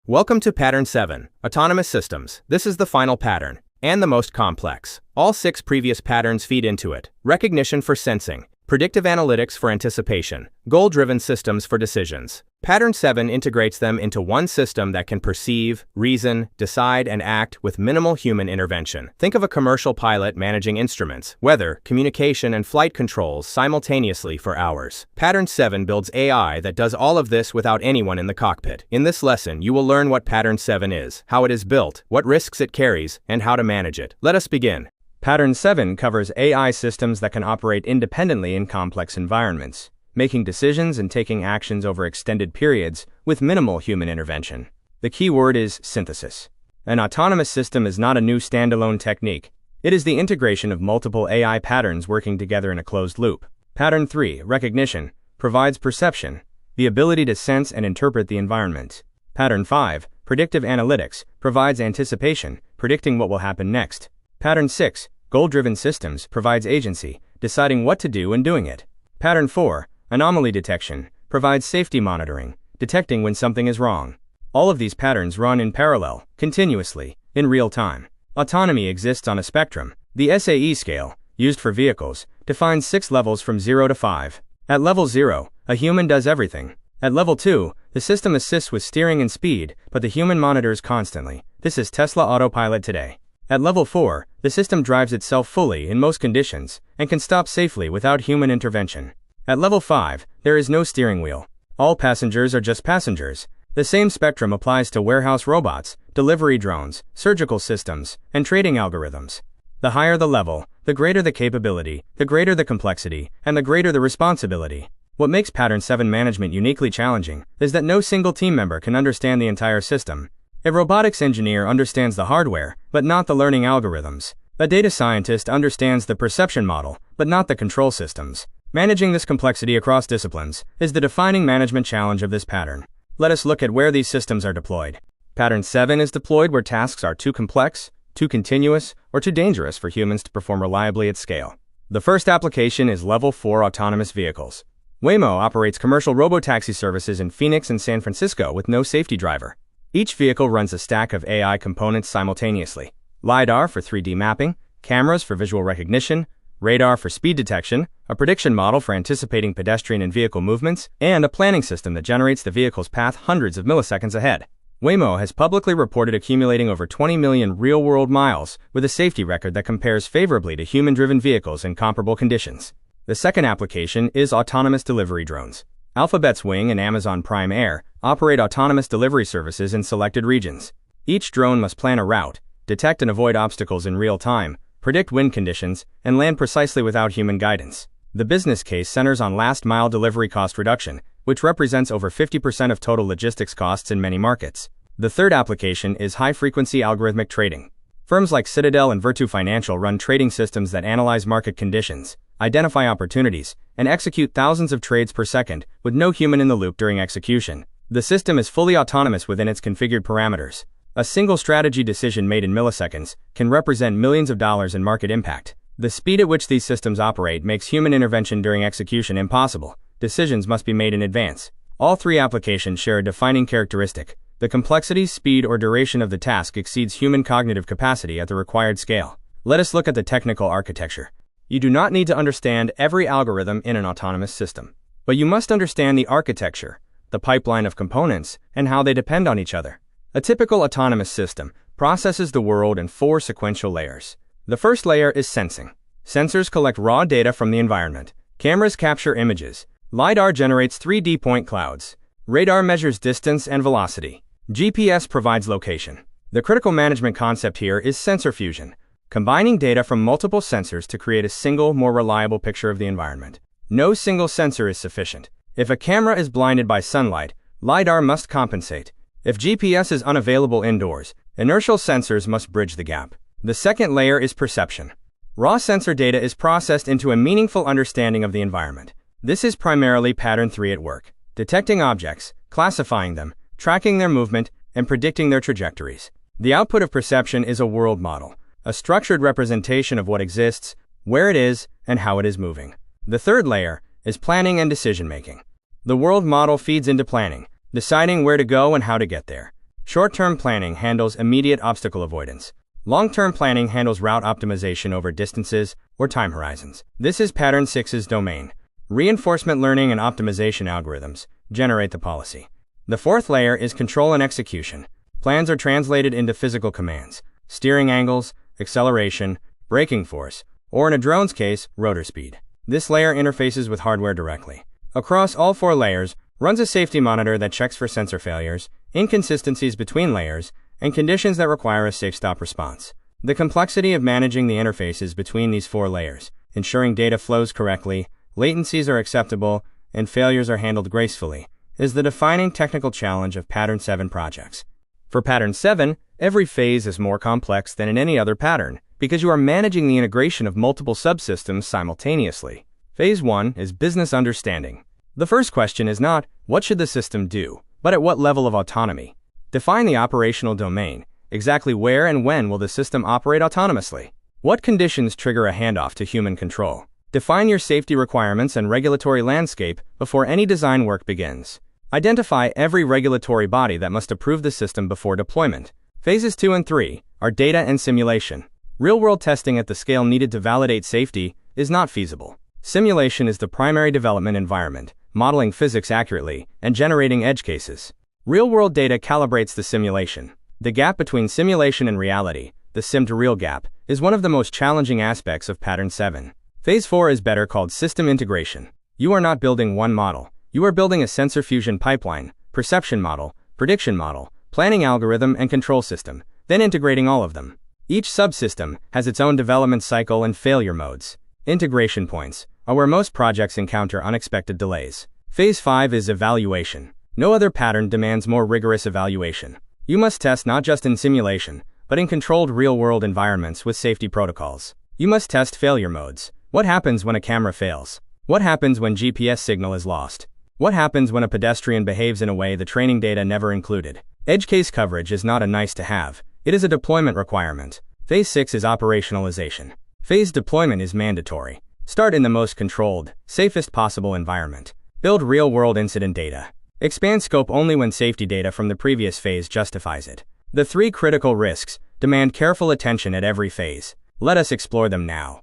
Welcome to Pattern 7, Autonomous Systems. This is the final pattern, and the most complex. All 6 previous patterns feed into it. Recognition for sensing, predictive analytics for anticipation, goal-driven systems for decisions. Pattern 7 integrates them into one system that can perceive, reason, decide, and act with minimal human intervention. Think of a commercial pilot managing instruments, weather, communication, and flight controls simultaneously for hours. Pattern 7 builds AI that does all of this without anyone in the cockpit. In this lesson, you will learn what Pattern 7 is, how it is built, what risks it carries, and how to manage it. Let us begin. Pattern 7 covers AI systems that can operate independently in complex environments, making decisions and taking actions over extended periods with minimal human intervention. The key word is synthesis. An autonomous system is not a new standalone technique. It is the integration of multiple AI patterns working together in a closed loop. Pattern 3, recognition, provides perception, the ability to sense and interpret the environment. Pattern 5, predictive analytics, provides anticipation, predicting what will happen next. Pattern 6, goal-driven systems, provides agency, deciding what to do and doing it. Pattern 4, anomaly detection, provides safety monitoring, detecting when something is wrong. All of these patterns run in parallel, continuously, in real time. Autonomy exists on a spectrum. The SAE scale, used for vehicles, defines 6 levels from 0 to 5. At level 0, a human does everything. At level 2, the system assists with steering and speed, but the human monitors constantly. This is Tesla Autopilot today. At level 4, the system drives itself fully in most conditions, and can stop safely without human intervention. At level 5, there is no steering wheel. All passengers are just passengers. The same spectrum applies to warehouse robots, delivery drones, surgical systems, and trading algorithms. The higher the level, the greater the capability, the greater the complexity, and the greater the responsibility. What makes Pattern 7 management uniquely challenging is that no single team member can understand the entire system. A robotics engineer understands the hardware, but not the learning algorithms. A data scientist understands the perception model, but not the control systems. Managing this complexity across disciplines is the defining management challenge of this pattern. Let us look at where these systems are deployed. Pattern 7 is deployed where tasks are too complex, too continuous, or too dangerous for humans to perform reliably at scale. The first application is Level 4 autonomous vehicles. Waymo operates commercial robotaxi services in Phoenix and San Francisco with no safety driver. Each vehicle runs a stack of AI components simultaneously. LiDAR for 3D mapping, cameras for visual recognition, radar for speed detection, a prediction model for anticipating pedestrian and vehicle movements, and a planning system that generates the vehicle's path hundreds of milliseconds ahead. Waymo has publicly reported accumulating over 20 million real-world miles, with a safety record that compares favorably to human-driven vehicles in comparable conditions. The second application is autonomous delivery drones. Alphabet's Wing and Amazon Prime Air operate autonomous delivery services in selected regions. Each drone must plan a route, detect and avoid obstacles in real time, predict wind conditions, and land precisely without human guidance. The business case centers on last-mile delivery cost reduction, which represents over 50% of total logistics costs in many markets. The third application is high-frequency algorithmic trading. Firms like Citadel and Virtu Financial run trading systems that analyze market conditions, identify opportunities, and execute thousands of trades per second, with no human in the loop during execution. The system is fully autonomous within its configured parameters. A single strategy decision made in milliseconds can represent millions of dollars in market impact. The speed at which these systems operate makes human intervention during execution impossible. Decisions must be made in advance. All 3 applications share a defining characteristic. The complexity, speed, or duration of the task exceeds human cognitive capacity at the required scale. Let us look at the technical architecture. You do not need to understand every algorithm in an autonomous system, but you must understand the architecture, the pipeline of components, and how they depend on each other. A typical autonomous system processes the world in 4 sequential layers. The first layer is sensing. Sensors collect raw data from the environment. Cameras capture images. LiDAR generates 3D point clouds. Radar measures distance and velocity. GPS provides location. The critical management concept here is sensor fusion, combining data from multiple sensors to create a single, more reliable picture of the environment. No single sensor is sufficient. If a camera is blinded by sunlight, LiDAR must compensate. If GPS is unavailable indoors, inertial sensors must bridge the gap. The second layer is perception. Raw sensor data is processed into a meaningful understanding of the environment. This is primarily Pattern 3 at work, detecting objects, classifying them, tracking their movement, and predicting their trajectories. The output of perception is a world model, a structured representation of what exists, where it is, and how it is moving. The third layer is planning and decision-making. The world model feeds into planning, deciding where to go and how to get there. Short-term planning handles immediate obstacle avoidance. Long-term planning handles route optimization over distances or time horizons. This is Pattern 6's domain. Reinforcement learning and optimization algorithms generate the policy. The fourth layer is control and execution. Plans are translated into physical commands: steering angles, acceleration, braking force, or in a drone's case, rotor speed. This layer interfaces with hardware directly. Across all four layers runs a safety monitor that checks for sensor failures, inconsistencies between layers, and conditions that require a safe stop response. The complexity of managing the interfaces between these four layers, ensuring data flows correctly, latencies are acceptable, and failures are handled gracefully, is the defining technical challenge of Pattern 7 projects. For Pattern 7, every phase is more complex than in any other pattern, because you are managing the integration of multiple subsystems simultaneously. Phase 1 is business understanding. The first question is not, what should the system do, but at what level of autonomy? Define the operational domain. Exactly where and when will the system operate autonomously? What conditions trigger a handoff to human control? Define your safety requirements and regulatory landscape before any design work begins. Identify every regulatory body that must approve the system before deployment. Phases 2 and 3 are data and simulation. Real-world testing at the scale needed to validate safety is not feasible. Simulation is the primary development environment, modeling physics accurately and generating edge cases. Real-world data calibrates the simulation. The gap between simulation and reality, the sim-to-real gap, is one of the most challenging aspects of Pattern 7. Phase 4 is better called system integration. You are not building one model. You are building a sensor fusion pipeline, perception model, prediction model, planning algorithm, and control system, then integrating all of them. Each subsystem has its own development cycle and failure modes. Integration points are where most projects encounter unexpected delays. Phase 5 is evaluation. No other pattern demands more rigorous evaluation. You must test not just in simulation, but in controlled real-world environments with safety protocols. You must test failure modes. What happens when a camera fails? What happens when GPS signal is lost? What happens when a pedestrian behaves in a way the training data never included? Edge case coverage is not a nice-to-have. It is a deployment requirement. Phase 6 is operationalization. Phased deployment is mandatory. Start in the most controlled, safest possible environment. Build real-world incident data. Expand scope only when safety data from the previous phase justifies it. The 3 critical risks demand careful attention at every phase. Let us explore them now.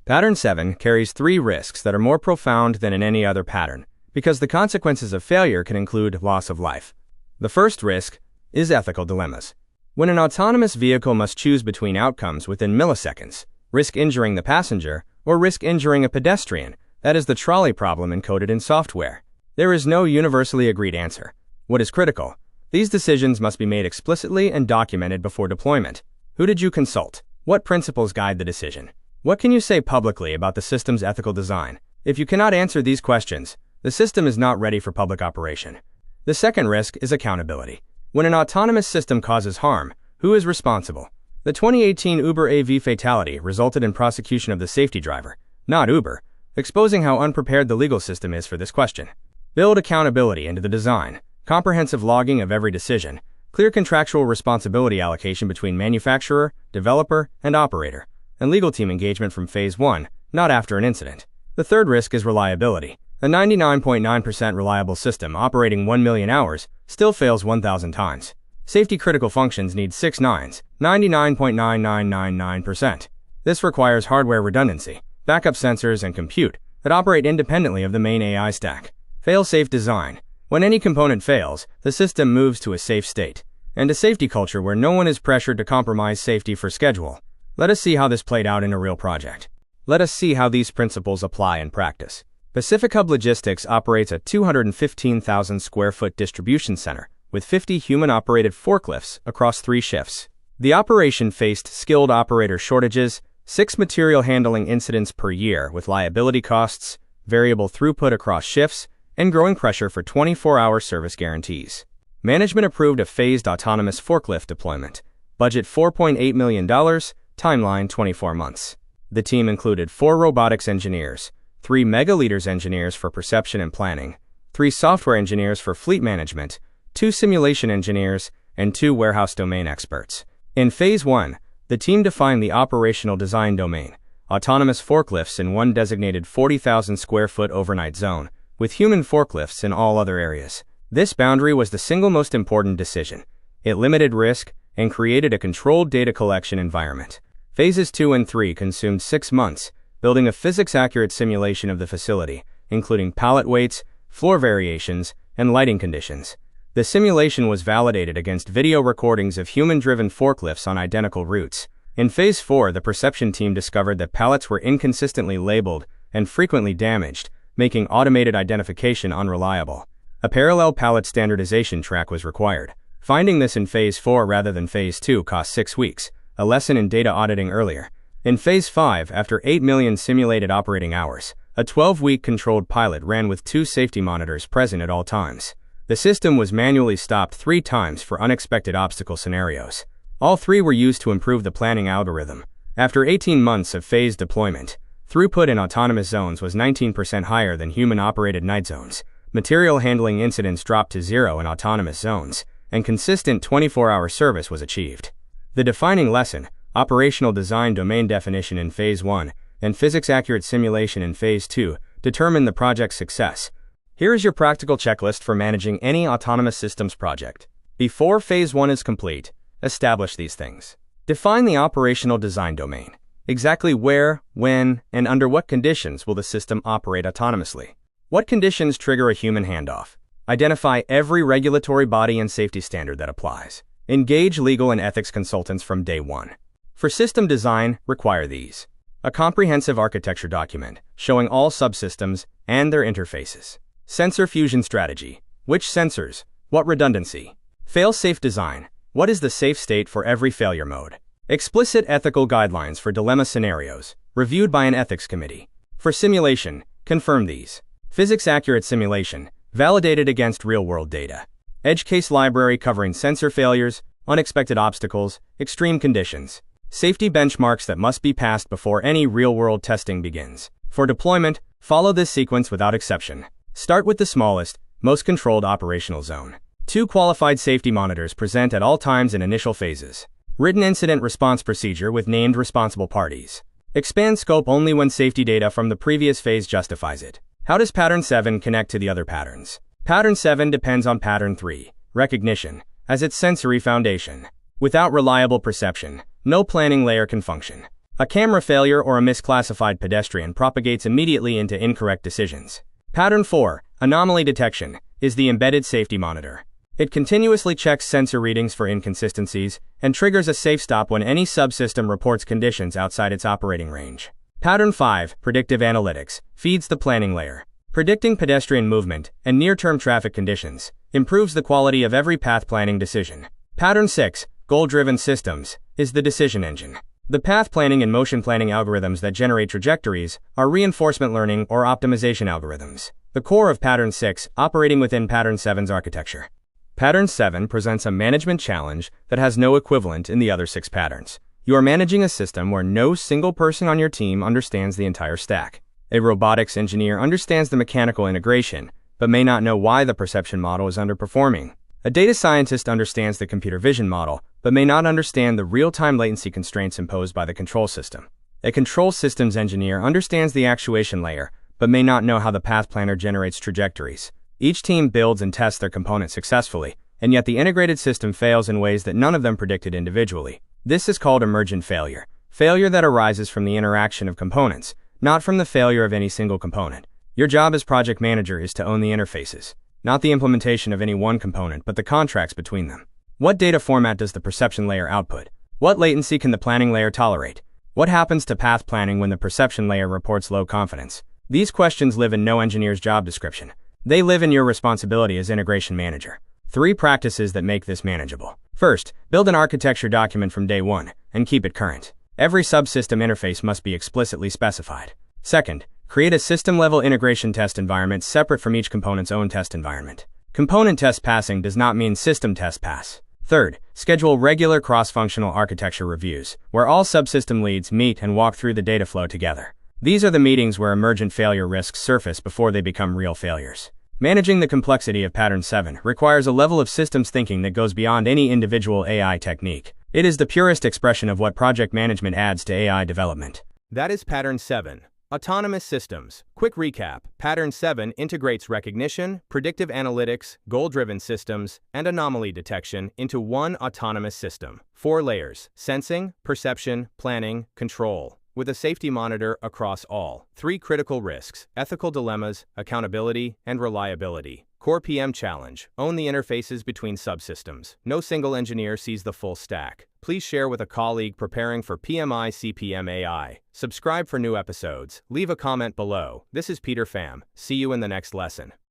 Pattern 7 carries 3 risks that are more profound than in any other pattern, because the consequences of failure can include loss of life. The first risk is ethical dilemmas. When an autonomous vehicle must choose between outcomes within milliseconds, risk injuring the passenger or risk injuring a pedestrian, that is the trolley problem encoded in software. There is no universally agreed answer. What is critical? These decisions must be made explicitly and documented before deployment. Who did you consult? What principles guide the decision? What can you say publicly about the system's ethical design? If you cannot answer these questions, the system is not ready for public operation. The second risk is accountability. When an autonomous system causes harm, who is responsible? The 2018 Uber AV fatality resulted in prosecution of the safety driver, not Uber, exposing how unprepared the legal system is for this question. Build accountability into the design, comprehensive logging of every decision, clear contractual responsibility allocation between manufacturer, developer, and operator, and legal team engagement from Phase 1, not after an incident. The third risk is reliability. A 99.9% reliable system operating 1 million hours still fails 1,000 times. Safety-critical functions need 6 nines, 99.9999%. This requires hardware redundancy, backup sensors, and compute that operate independently of the main AI stack. Fail-safe design. When any component fails, the system moves to a safe state, and a safety culture where no one is pressured to compromise safety for schedule. Let us see how this played out in a real project. Let us see how these principles apply in practice. PacificHub Logistics operates a 215,000 square foot distribution center with 50 human-operated forklifts across 3 shifts. The operation faced skilled operator shortages, 6 material handling incidents per year with liability costs, variable throughput across shifts, and growing pressure for 24-hour service guarantees. Management approved a phased autonomous forklift deployment. Budget $4.8 million, timeline 24 months. The team included 4 robotics engineers, 3 megaliters engineers for perception and planning, 3 software engineers for fleet management, 2 simulation engineers, and 2 warehouse domain experts. In Phase 1, the team defined the operational design domain, autonomous forklifts in one designated 40,000 square foot overnight zone, with human forklifts in all other areas. This boundary was the single most important decision. It limited risk and created a controlled data collection environment. Phases 2 and 3 consumed 6 months, building a physics-accurate simulation of the facility, including pallet weights, floor variations, and lighting conditions. The simulation was validated against video recordings of human-driven forklifts on identical routes. In Phase 4, the perception team discovered that pallets were inconsistently labeled and frequently damaged, making automated identification unreliable. A parallel pallet standardization track was required. Finding this in Phase 4 rather than Phase 2 cost 6 weeks, a lesson in data auditing earlier. In Phase 5, after 8 million simulated operating hours, a 12-week controlled pilot ran with 2 safety monitors present at all times. The system was manually stopped 3 times for unexpected obstacle scenarios. All 3 were used to improve the planning algorithm. After 18 months of phased deployment, throughput in autonomous zones was 19% higher than human-operated night zones. Material handling incidents dropped to 0 in autonomous zones, and consistent 24-hour service was achieved. The defining lesson, operational design domain definition in Phase 1 and physics-accurate simulation in Phase 2, determined the project's success. Here is your practical checklist for managing any autonomous systems project. Before Phase 1 is complete, establish these things. Define the operational design domain. Exactly where, when, and under what conditions will the system operate autonomously? What conditions trigger a human handoff? Identify every regulatory body and safety standard that applies. Engage legal and ethics consultants from day 1. For system design, require these. A comprehensive architecture document showing all subsystems and their interfaces. Sensor fusion strategy. Which sensors? What redundancy? Fail-safe design. What is the safe state for every failure mode? Explicit ethical guidelines for dilemma scenarios, reviewed by an ethics committee. For simulation, confirm these. Physics-accurate simulation, validated against real-world data. Edge case library covering sensor failures, unexpected obstacles, extreme conditions. Safety benchmarks that must be passed before any real-world testing begins. For deployment, follow this sequence without exception. Start with the smallest, most controlled operational zone. 2 qualified safety monitors present at all times in initial phases. Written incident response procedure with named responsible parties. Expand scope only when safety data from the previous phase justifies it. How does Pattern 7 connect to the other patterns? Pattern 7 depends on Pattern 3, recognition, as its sensory foundation. Without reliable perception, no planning layer can function. A camera failure or a misclassified pedestrian propagates immediately into incorrect decisions. Pattern 4, anomaly detection, is the embedded safety monitor. It continuously checks sensor readings for inconsistencies and triggers a safe stop when any subsystem reports conditions outside its operating range. Pattern 5, predictive analytics, feeds the planning layer. Predicting pedestrian movement and near-term traffic conditions improves the quality of every path planning decision. Pattern 6, goal-driven systems, is the decision engine. The path planning and motion planning algorithms that generate trajectories are reinforcement learning or optimization algorithms. The core of Pattern 6, operating within Pattern 7's architecture. Pattern 7 presents a management challenge that has no equivalent in the other 6 patterns. You are managing a system where no single person on your team understands the entire stack. A robotics engineer understands the mechanical integration, but may not know why the perception model is underperforming. A data scientist understands the computer vision model, but may not understand the real-time latency constraints imposed by the control system. A control systems engineer understands the actuation layer, but may not know how the path planner generates trajectories. Each team builds and tests their components successfully, and yet the integrated system fails in ways that none of them predicted individually. This is called emergent failure. Failure that arises from the interaction of components, not from the failure of any single component. Your job as project manager is to own the interfaces, not the implementation of any one component, but the contracts between them. What data format does the perception layer output? What latency can the planning layer tolerate? What happens to path planning when the perception layer reports low confidence? These questions live in no engineer's job description. They live in your responsibility as integration manager. 3 practices that make this manageable. First, build an architecture document from day 1 and keep it current. Every subsystem interface must be explicitly specified. Second, create a system-level integration test environment separate from each component's own test environment. Component test passing does not mean system test pass. Third, schedule regular cross-functional architecture reviews, where all subsystem leads meet and walk through the data flow together. These are the meetings where emergent failure risks surface before they become real failures. Managing the complexity of Pattern 7 requires a level of systems thinking that goes beyond any individual AI technique. It is the purest expression of what project management adds to AI development. That is Pattern 7, Autonomous systems. Quick recap. Pattern 7 integrates recognition, predictive analytics, goal-driven systems, and anomaly detection into one autonomous system. 4 layers: sensing, perception, planning, control, with a safety monitor across all. 3 critical risks: ethical dilemmas, accountability, and reliability. Core PM challenge: own the interfaces between subsystems. No single engineer sees the full stack. Please share with a colleague preparing for PMI-CPMAI. Subscribe for new episodes. Leave a comment below. This is Peter Pham. See you in the next lesson.